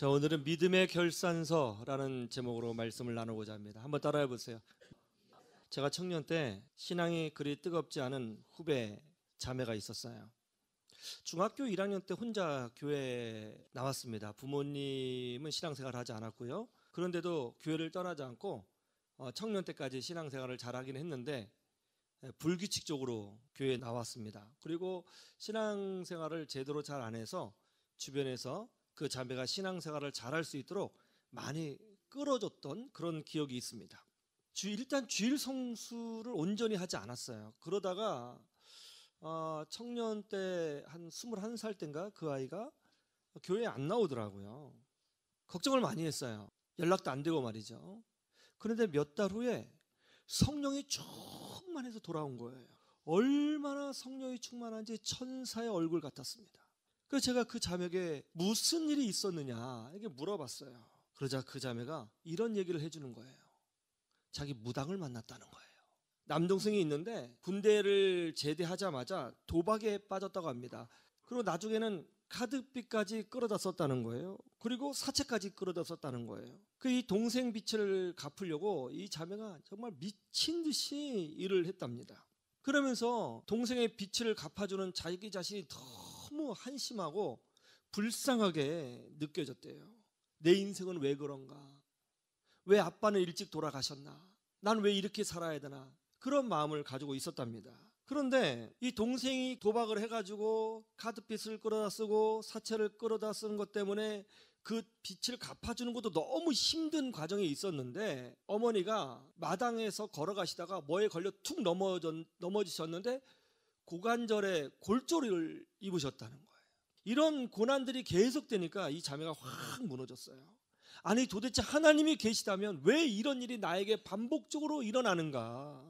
자, 오늘은 믿음의 결산서라는 제목으로 말씀을 나누고자 합니다. 한번 따라해 보세요. 제가 청년 때 신앙이 그리 뜨겁지 않은 후배 자매가 있었어요. 중학교 1학년 때 혼자 교회에 나왔습니다. 부모님은 신앙생활을 하지 않았고요. 그런데도 교회를 떠나지 않고 청년 때까지 신앙생활을 잘하긴 했는데 불규칙적으로 교회에 나왔습니다. 그리고 신앙생활을 제대로 잘 안 해서 주변에서 그 자매가 신앙생활을 잘할 수 있도록 많이 끌어줬던 그런 기억이 있습니다. 일단 주일 성수를 온전히 하지 않았어요. 그러다가 청년 때 한 21살 때인가 그 아이가 교회에 안 나오더라고요. 걱정을 많이 했어요. 연락도 안 되고 말이죠. 그런데 몇 달 후에 성령이 충만해서 돌아온 거예요. 얼마나 성령이 충만한지 천사의 얼굴 같았습니다. 그래서 제가 그 자매에게 무슨 일이 있었느냐 이렇게 물어봤어요. 그러자 그 자매가 이런 얘기를 해주는 거예요. 자기 무당을 만났다는 거예요. 남동생이 있는데 군대를 제대하자마자 도박에 빠졌다고 합니다. 그리고 나중에는 카드빚까지 끌어다 썼다는 거예요. 그리고 사채까지 끌어다 썼다는 거예요. 이 동생 빚을 갚으려고 이 자매가 정말 미친 듯이 일을 했답니다. 그러면서 동생의 빚을 갚아주는 자기 자신이 너무 한심하고 불쌍하게 느껴졌대요. 내 인생은 왜 그런가? 왜 아빠는 일찍 돌아가셨나? 난 왜 이렇게 살아야 되나? 그런 마음을 가지고 있었답니다. 그런데 이 동생이 도박을 해가지고 카드빚을 끌어다 쓰고 사채를 끌어다 쓰는 것 때문에 그 빚을 갚아주는 것도 너무 힘든 과정에 있었는데 어머니가 마당에서 걸어가시다가 뭐에 걸려 툭 넘어지셨는데 고관절에 골절을 입으셨다는 거예요. 이런 고난들이 계속되니까 이 자매가 확 무너졌어요. 아니 도대체 하나님이 계시다면 왜 이런 일이 나에게 반복적으로 일어나는가?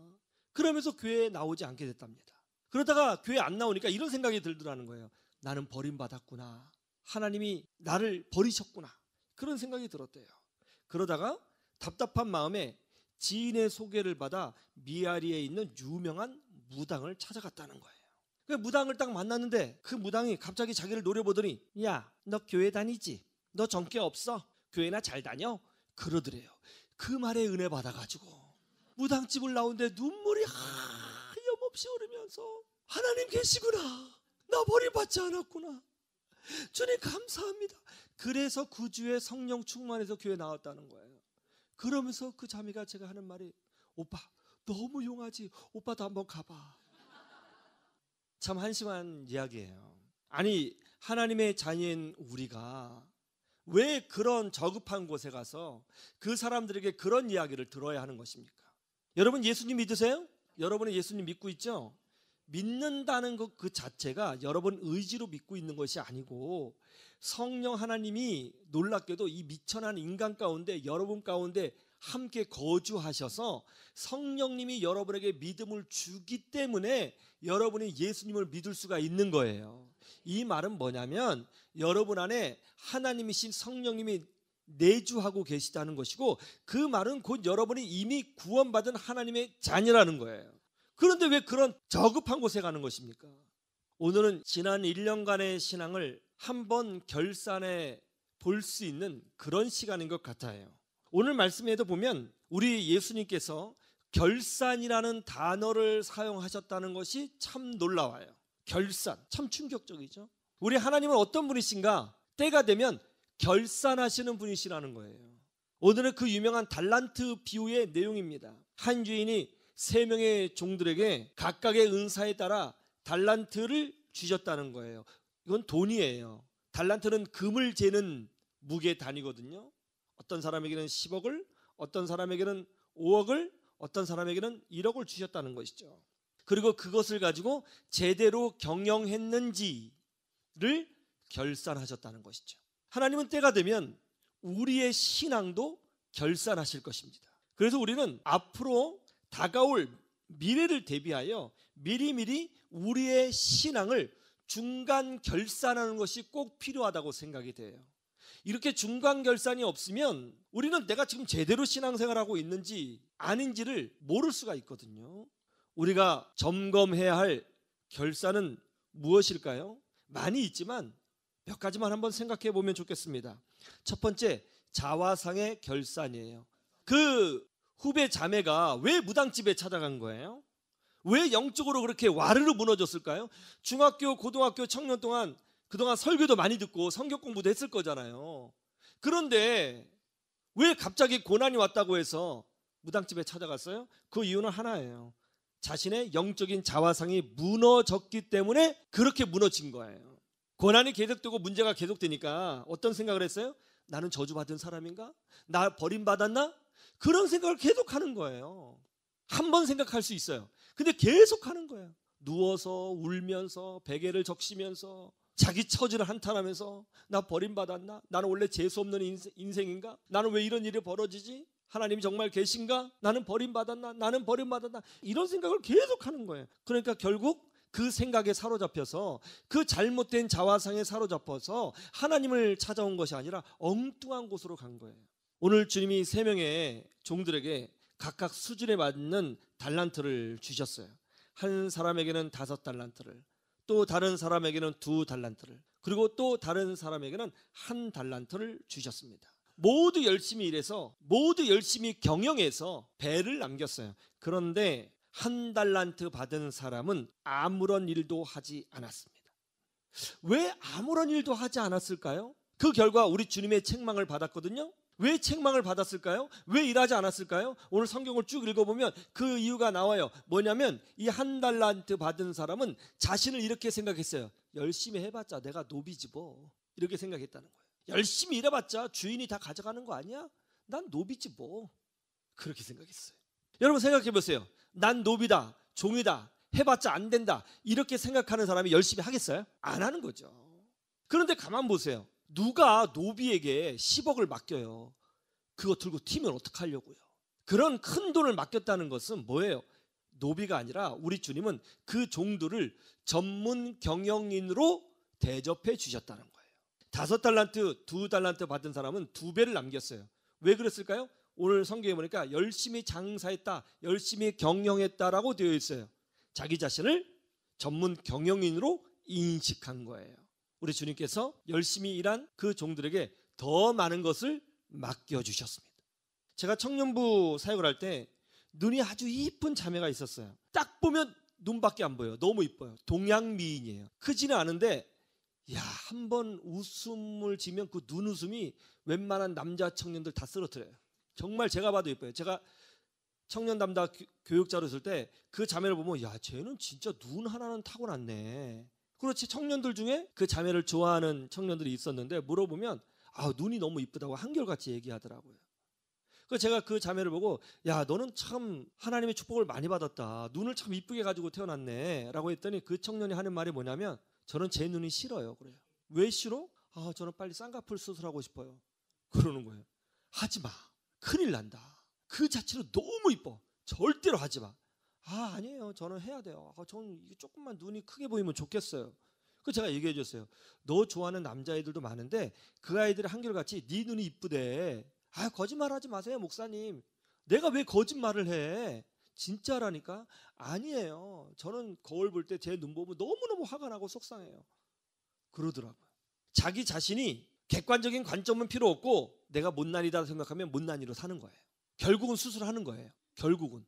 그러면서 교회에 나오지 않게 됐답니다. 그러다가 교회 안 나오니까 이런 생각이 들더라는 거예요. 나는 버림받았구나. 하나님이 나를 버리셨구나. 그런 생각이 들었대요. 그러다가 답답한 마음에 지인의 소개를 받아 미아리에 있는 유명한 무당을 찾아갔다는 거예요. 그 무당을 딱 만났는데 그 무당이 갑자기 자기를 노려보더니 야, 너 교회 다니지? 너 정죄 없어? 교회나 잘 다녀? 그러더래요. 그 말에 은혜 받아가지고 무당집을 나오는데 눈물이 하염없이 흐르면서 하나님 계시구나. 나 버림받지 않았구나. 주님 감사합니다. 그래서 그 주에 성령 충만해서 교회 나왔다는 거예요. 그러면서 그 자매가 제가 하는 말이 오빠 너무 용하지. 오빠도 한번 가봐. 참 한심한 이야기예요. 아니 하나님의 자녀인 우리가 왜 그런 저급한 곳에 가서 그 사람들에게 그런 이야기를 들어야 하는 것입니까? 여러분 예수님 믿으세요? 여러분은 예수님 믿고 있죠? 믿는다는 것 그 자체가 여러분 의지로 믿고 있는 것이 아니고 성령 하나님이 놀랍게도 이 미천한 인간 가운데 여러분 가운데 함께 거주하셔서 성령님이 여러분에게 믿음을 주기 때문에 여러분이 예수님을 믿을 수가 있는 거예요. 이 말은 뭐냐면 여러분 안에 하나님이신 성령님이 내주하고 계시다는 것이고 그 말은 곧 여러분이 이미 구원받은 하나님의 자녀라는 거예요. 그런데 왜 그런 저급한 곳에 가는 것입니까? 오늘은 지난 1년간의 신앙을 한번 결산해 볼 수 있는 그런 시간인 것 같아요. 오늘 말씀에도 보면 우리 예수님께서 결산이라는 단어를 사용하셨다는 것이 참 놀라워요. 결산, 참 충격적이죠. 우리 하나님은 어떤 분이신가? 때가 되면 결산하시는 분이시라는 거예요. 오늘은 그 유명한 달란트 비유의 내용입니다. 한 주인이 3명의 종들에게 각각의 은사에 따라 달란트를 주셨다는 거예요. 이건 돈이에요. 달란트는 금을 재는 무게 단위거든요. 어떤 사람에게는 10억을, 어떤 사람에게는 5억을, 어떤 사람에게는 1억을 주셨다는 것이죠. 그리고 그것을 가지고 제대로 경영했는지를 결산하셨다는 것이죠. 하나님은 때가 되면 우리의 신앙도 결산하실 것입니다. 그래서 우리는 앞으로 다가올 미래를 대비하여 미리미리 우리의 신앙을 중간 결산하는 것이 꼭 필요하다고 생각이 돼요. 이렇게 중간 결산이 없으면 우리는 내가 지금 제대로 신앙생활하고 있는지 아닌지를 모를 수가 있거든요. 우리가 점검해야 할 결산은 무엇일까요? 많이 있지만 몇 가지만 한번 생각해 보면 좋겠습니다. 첫 번째, 자화상의 결산이에요. 그 후배 자매가 왜 무당집에 찾아간 거예요? 왜 영적으로 그렇게 와르르 무너졌을까요? 중학교, 고등학교 청년 동안 그동안 설교도 많이 듣고 성경 공부도 했을 거잖아요. 그런데 왜 갑자기 고난이 왔다고 해서 무당집에 찾아갔어요? 그 이유는 하나예요. 자신의 영적인 자화상이 무너졌기 때문에 그렇게 무너진 거예요. 고난이 계속되고 문제가 계속되니까 어떤 생각을 했어요? 나는 저주받은 사람인가? 나 버림받았나? 그런 생각을 계속하는 거예요. 한 번 생각할 수 있어요. 근데 계속하는 거예요. 누워서 울면서 베개를 적시면서 자기 처지를 한탄하면서 나 버림받았나? 나는 원래 재수없는 인생인가? 나는 왜 이런 일이 벌어지지? 하나님이 정말 계신가? 나는 버림받았나? 나는 버림받았나? 이런 생각을 계속하는 거예요. 그러니까 결국 그 생각에 사로잡혀서 그 잘못된 자화상에 사로잡혀서 하나님을 찾아온 것이 아니라 엉뚱한 곳으로 간 거예요. 오늘 주님이 3명의 종들에게 각각 수준에 맞는 달란트를 주셨어요. 한 사람에게는 5달란트를, 또 다른 사람에게는 2달란트를, 그리고 또 다른 사람에게는 1달란트를 주셨습니다. 모두 열심히 일해서, 모두 열심히 경영해서 배를 남겼어요. 그런데 1달란트 받은 사람은 아무런 일도 하지 않았습니다. 왜 아무런 일도 하지 않았을까요? 그 결과 우리 주님의 책망을 받았거든요. 왜 책망을 받았을까요? 왜 일하지 않았을까요? 오늘 성경을 쭉 읽어보면 그 이유가 나와요. 뭐냐면 이 1달란트 받은 사람은 자신을 이렇게 생각했어요. 열심히 해봤자 내가 노비지 뭐, 이렇게 생각했다는 거예요. 열심히 일해봤자 주인이 다 가져가는 거 아니야? 난 노비지 뭐, 그렇게 생각했어요. 여러분 생각해보세요. 난 노비다, 종이다, 해봤자 안 된다, 이렇게 생각하는 사람이 열심히 하겠어요? 안 하는 거죠. 그런데 가만 보세요. 누가 노비에게 10억을 맡겨요? 그거 들고 튀면 어떡하려고요? 그런 큰 돈을 맡겼다는 것은 뭐예요? 노비가 아니라 우리 주님은 그 종들을 전문 경영인으로 대접해 주셨다는 거예요. 5달란트, 2달란트 받은 사람은 2배를 남겼어요. 왜 그랬을까요? 오늘 성경에 보니까 열심히 장사했다, 열심히 경영했다라고 되어 있어요. 자기 자신을 전문 경영인으로 인식한 거예요. 우리 주님께서 열심히 일한 그 종들에게 더 많은 것을 맡겨주셨습니다. 제가 청년부 사역을 할 때 눈이 아주 이쁜 자매가 있었어요. 딱 보면 눈밖에 안 보여요. 너무 이뻐요. 동양 미인이에요. 크지는 않은데 한번 웃음을 지면 그 눈웃음이 웬만한 남자 청년들 다 쓰러뜨려요. 정말 제가 봐도 예뻐요. 제가 청년 담당 교육자로 있을 때 그 자매를 보면 쟤는 진짜 눈 하나는 타고났네. 그렇지, 청년들 중에 그 자매를 좋아하는 청년들이 있었는데 물어보면 눈이 너무 이쁘다고 한결같이 얘기하더라고요. 그래서 제가 그 자매를 보고 너는 참 하나님의 축복을 많이 받았다. 눈을 참 이쁘게 가지고 태어났네 라고 했더니 그 청년이 하는 말이 뭐냐면 저는 제 눈이 싫어요. 그래요. 왜 싫어? 저는 빨리 쌍꺼풀 수술하고 싶어요. 그러는 거예요. 하지 마. 큰일 난다. 그 자체로 너무 이뻐. 절대로 하지 마. 아니에요. 저는 해야 돼요. 저는 이게 조금만 눈이 크게 보이면 좋겠어요. 그래서 제가 얘기해 줬어요. 너 좋아하는 남자애들도 많은데 그 아이들이 한결같이 네 눈이 이쁘대. 거짓말하지 마세요, 목사님. 내가 왜 거짓말을 해? 진짜라니까. 아니에요. 저는 거울 볼 때 제 눈 보면 너무너무 화가 나고 속상해요. 그러더라고요. 자기 자신이 객관적인 관점은 필요 없고 내가 못난이다 생각하면 못난이로 사는 거예요. 결국은 수술하는 거예요. 결국은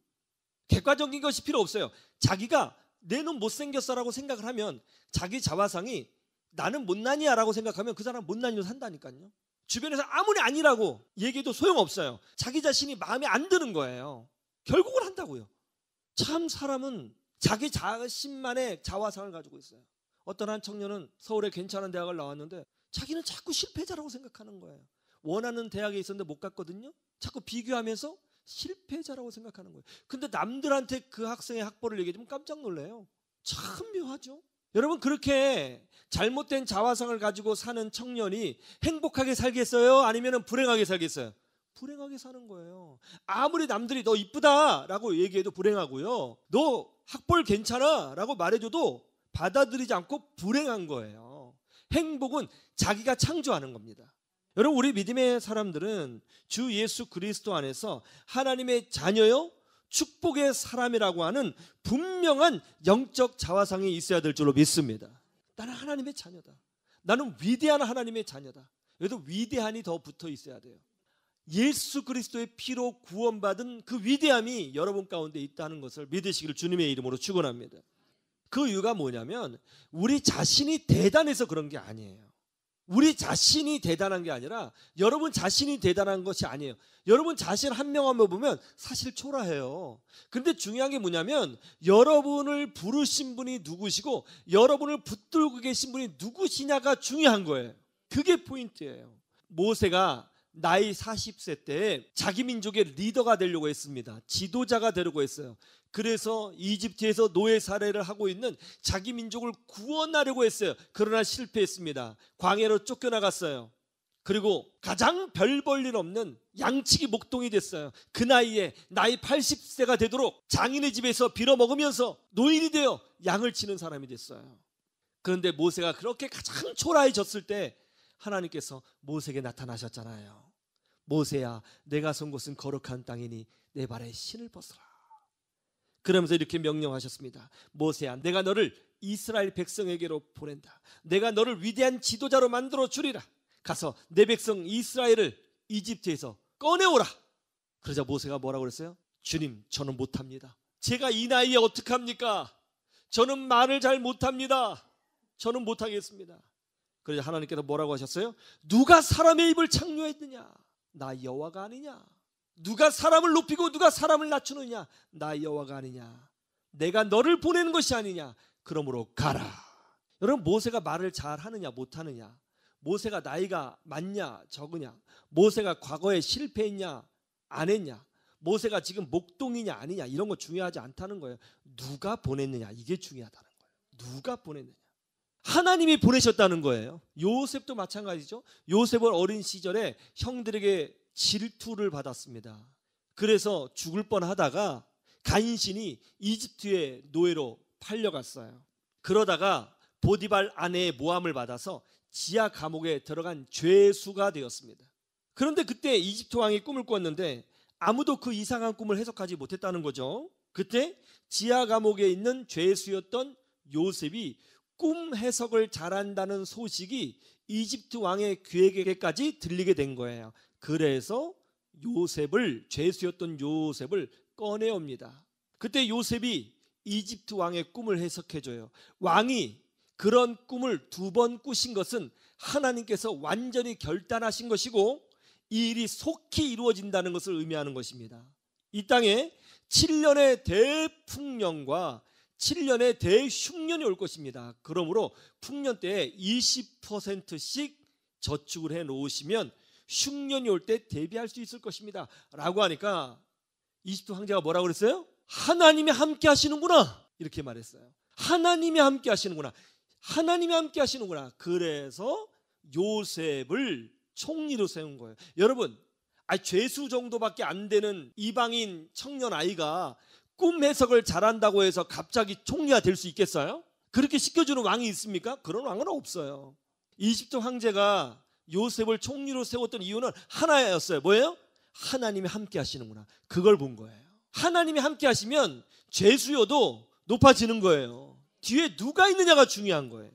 객관적인 것이 필요 없어요. 자기가 내 눈 못생겼어라고 생각을 하면 자기 자화상이 나는 못난이야 라고 생각하면 그 사람은 못난이로 산다니까요. 주변에서 아무리 아니라고 얘기해도 소용없어요. 자기 자신이 마음에 안 드는 거예요. 결국은 한다고요. 참 사람은 자기 자신만의 자화상을 가지고 있어요. 어떤 한 청년은 서울의 괜찮은 대학을 나왔는데 자기는 자꾸 실패자라고 생각하는 거예요. 원하는 대학에 있었는데 못 갔거든요. 자꾸 비교하면서 실패자라고 생각하는 거예요. 근데 남들한테 그 학생의 학벌을 얘기해주면 깜짝 놀래요. 참 묘하죠. 여러분, 그렇게 잘못된 자화상을 가지고 사는 청년이 행복하게 살겠어요? 아니면 불행하게 살겠어요? 불행하게 사는 거예요. 아무리 남들이 너 이쁘다 라고 얘기해도 불행하고요, 너 학벌 괜찮아 라고 말해줘도 받아들이지 않고 불행한 거예요. 행복은 자기가 창조하는 겁니다. 여러분, 우리 믿음의 사람들은 주 예수 그리스도 안에서 하나님의 자녀요, 축복의 사람이라고 하는 분명한 영적 자화상이 있어야 될 줄로 믿습니다. 나는 하나님의 자녀다. 나는 위대한 하나님의 자녀다. 여기도 위대한이 더 붙어 있어야 돼요. 예수 그리스도의 피로 구원받은 그 위대함이 여러분 가운데 있다는 것을 믿으시기를 주님의 이름으로 축원합니다. 그 이유가 뭐냐면 우리 자신이 대단해서 그런 게 아니에요. 우리 자신이 대단한 게 아니라 여러분 자신이 대단한 것이 아니에요. 여러분 자신 한 명 한 명 보면 사실 초라해요. 그런데 중요한 게 뭐냐면 여러분을 부르신 분이 누구시고 여러분을 붙들고 계신 분이 누구시냐가 중요한 거예요. 그게 포인트예요. 모세가 나이 40세 때 자기 민족의 리더가 되려고 했습니다. 지도자가 되려고 했어요. 그래서 이집트에서 노예 살해를 하고 있는 자기 민족을 구원하려고 했어요. 그러나 실패했습니다. 광야로 쫓겨나갔어요. 그리고 가장 별 볼 일 없는 양치기 목동이 됐어요. 그 나이에 나이 80세가 되도록 장인의 집에서 빌어먹으면서 노인이 되어 양을 치는 사람이 됐어요. 그런데 모세가 그렇게 가장 초라해졌을 때 하나님께서 모세에게 나타나셨잖아요. 모세야, 내가 선 곳은 거룩한 땅이니 내 발에 신을 벗어라. 그러면서 이렇게 명령하셨습니다. 모세야, 내가 너를 이스라엘 백성에게로 보낸다. 내가 너를 위대한 지도자로 만들어 주리라. 가서 내 백성 이스라엘을 이집트에서 꺼내오라. 그러자 모세가 뭐라고 그랬어요? 주님, 저는 못합니다. 제가 이 나이에 어떡합니까? 저는 말을 잘 못합니다. 저는 못하겠습니다. 그러자 하나님께서 뭐라고 하셨어요? 누가 사람의 입을 창조했느냐? 나 여호와가 아니냐? 누가 사람을 높이고 누가 사람을 낮추느냐? 나 여호와가 아니냐? 내가 너를 보내는 것이 아니냐? 그러므로 가라. 여러분, 모세가 말을 잘하느냐 못하느냐, 모세가 나이가 많냐 적으냐, 모세가 과거에 실패했냐 안 했냐, 모세가 지금 목동이냐 아니냐, 이런 거 중요하지 않다는 거예요. 누가 보냈느냐, 이게 중요하다는 거예요. 누가 보냈느냐. 하나님이 보내셨다는 거예요. 요셉도 마찬가지죠. 요셉은 어린 시절에 형들에게 질투를 받았습니다. 그래서 죽을 뻔하다가 간신히 이집트의 노예로 팔려갔어요. 그러다가 보디발 아내의 모함을 받아서 지하 감옥에 들어간 죄수가 되었습니다. 그런데 그때 이집트 왕이 꿈을 꿨는데 아무도 그 이상한 꿈을 해석하지 못했다는 거죠. 그때 지하 감옥에 있는 죄수였던 요셉이 꿈 해석을 잘한다는 소식이 이집트 왕의 귀에게까지 들리게 된 거예요. 그래서 죄수였던 요셉을 꺼내옵니다. 그때 요셉이 이집트 왕의 꿈을 해석해줘요. 왕이 그런 꿈을 2번 꾸신 것은 하나님께서 완전히 결단하신 것이고 이 일이 속히 이루어진다는 것을 의미하는 것입니다. 이 땅에 7년의 대풍년과 7년의 대흉년이 올 것입니다. 그러므로 풍년 때에 20%씩 저축을 해 놓으시면 흉년이 올 때 대비할 수 있을 것입니다 라고 하니까 이집트 황제가 뭐라고 그랬어요? 하나님이 함께 하시는구나, 이렇게 말했어요. 하나님이 함께 하시는구나. 하나님이 함께 하시는구나. 그래서 요셉을 총리로 세운 거예요. 여러분, 죄수 정도밖에 안 되는 이방인 청년 아이가 꿈 해석을 잘한다고 해서 갑자기 총리가 될 수 있겠어요? 그렇게 시켜주는 왕이 있습니까? 그런 왕은 없어요. 이집트 황제가 요셉을 총리로 세웠던 이유는 하나였어요. 뭐예요? 하나님이 함께 하시는구나. 그걸 본 거예요. 하나님이 함께 하시면 죄수여도 높아지는 거예요. 뒤에 누가 있느냐가 중요한 거예요.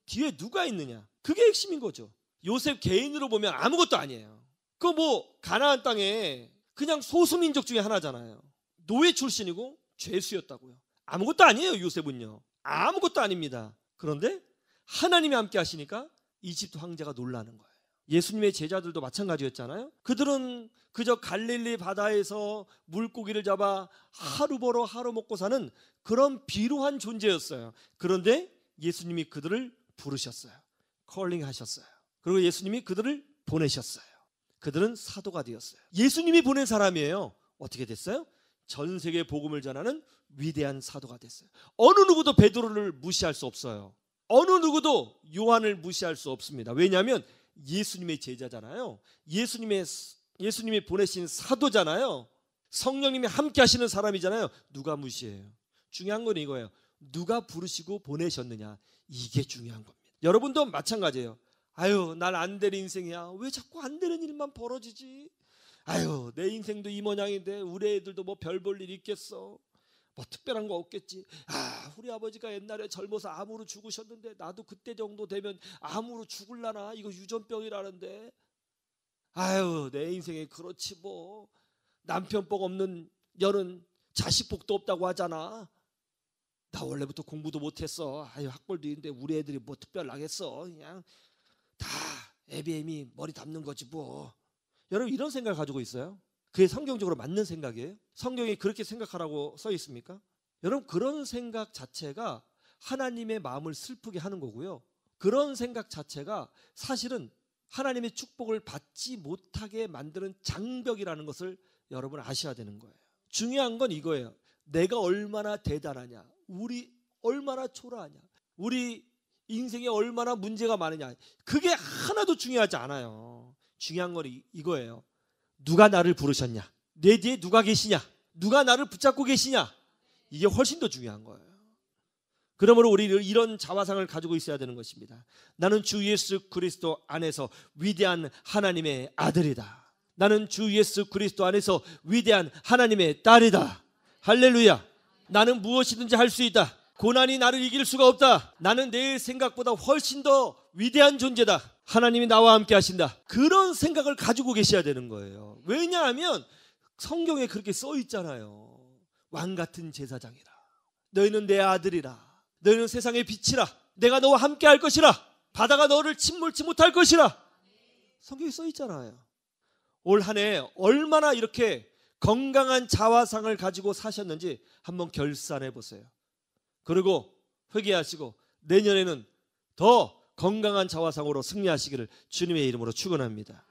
뒤에 누가 있느냐, 그게 핵심인 거죠. 요셉 개인으로 보면 아무것도 아니에요. 그 가나안 땅에 그냥 소수민족 중에 하나잖아요. 노예 출신이고 죄수였다고요. 아무것도 아니에요. 요셉은요, 아무것도 아닙니다. 그런데 하나님이 함께 하시니까 이집트 황제가 놀라는 거예요. 예수님의 제자들도 마찬가지였잖아요. 그들은 그저 갈릴리 바다에서 물고기를 잡아 하루 벌어 하루 먹고 사는 그런 비루한 존재였어요. 그런데 예수님이 그들을 부르셨어요. 컬링하셨어요. 그리고 예수님이 그들을 보내셨어요. 그들은 사도가 되었어요. 예수님이 보낸 사람이에요. 어떻게 됐어요? 전 세계 복음을 전하는 위대한 사도가 됐어요. 어느 누구도 베드로를 무시할 수 없어요. 어느 누구도 요한을 무시할 수 없습니다. 왜냐하면 예수님의 제자잖아요. 예수님이 보내신 사도잖아요. 성령님이 함께 하시는 사람이잖아요. 누가 무시해요? 중요한 건 이거예요. 누가 부르시고 보내셨느냐, 이게 중요한 겁니다. 여러분도 마찬가지예요. 날 안 될 인생이야. 왜 자꾸 안 되는 일만 벌어지지? 내 인생도 이 모양인데 우리 애들도 별 볼 일 있겠어. 뭐 특별한 거 없겠지. 우리 아버지가 옛날에 젊어서 암으로 죽으셨는데 나도 그때 정도 되면 암으로 죽을라나? 이거 유전병이라는데. 아유, 내 인생에 그렇지 뭐. 남편 복 없는 년은 자식 복도 없다고 하잖아. 나 원래부터 공부도 못했어. 아유, 학벌도 있는데 우리 애들이 뭐 특별하겠어. 그냥 다 애비애미 머리 담는 거지 뭐. 여러분 이런 생각을 가지고 있어요? 그게 성경적으로 맞는 생각이에요? 성경이 그렇게 생각하라고 써 있습니까? 여러분 그런 생각 자체가 하나님의 마음을 슬프게 하는 거고요. 그런 생각 자체가 사실은 하나님의 축복을 받지 못하게 만드는 장벽이라는 것을 여러분 아셔야 되는 거예요. 중요한 건 이거예요. 내가 얼마나 대단하냐, 우리 얼마나 초라하냐, 우리 인생에 얼마나 문제가 많으냐, 그게 하나도 중요하지 않아요. 중요한 건 이거예요. 누가 나를 부르셨냐, 내 뒤에 누가 계시냐, 누가 나를 붙잡고 계시냐, 이게 훨씬 더 중요한 거예요. 그러므로 우리는 이런 자화상을 가지고 있어야 되는 것입니다. 나는 주 예수 그리스도 안에서 위대한 하나님의 아들이다. 나는 주 예수 그리스도 안에서 위대한 하나님의 딸이다. 할렐루야. 나는 무엇이든지 할 수 있다. 고난이 나를 이길 수가 없다. 나는 내 생각보다 훨씬 더 위대한 존재다. 하나님이 나와 함께 하신다. 그런 생각을 가지고 계셔야 되는 거예요. 왜냐하면 성경에 그렇게 써 있잖아요. 왕 같은 제사장이라. 너희는 내 아들이라. 너희는 세상의 빛이라. 내가 너와 함께 할 것이라. 바다가 너를 침몰치 못할 것이라. 성경에 써 있잖아요. 올 한 해 얼마나 이렇게 건강한 자화상을 가지고 사셨는지 한번 결산해 보세요. 그리고 회개하시고 내년에는 더 건강한 자화상으로 승리하시기를 주님의 이름으로 축원합니다.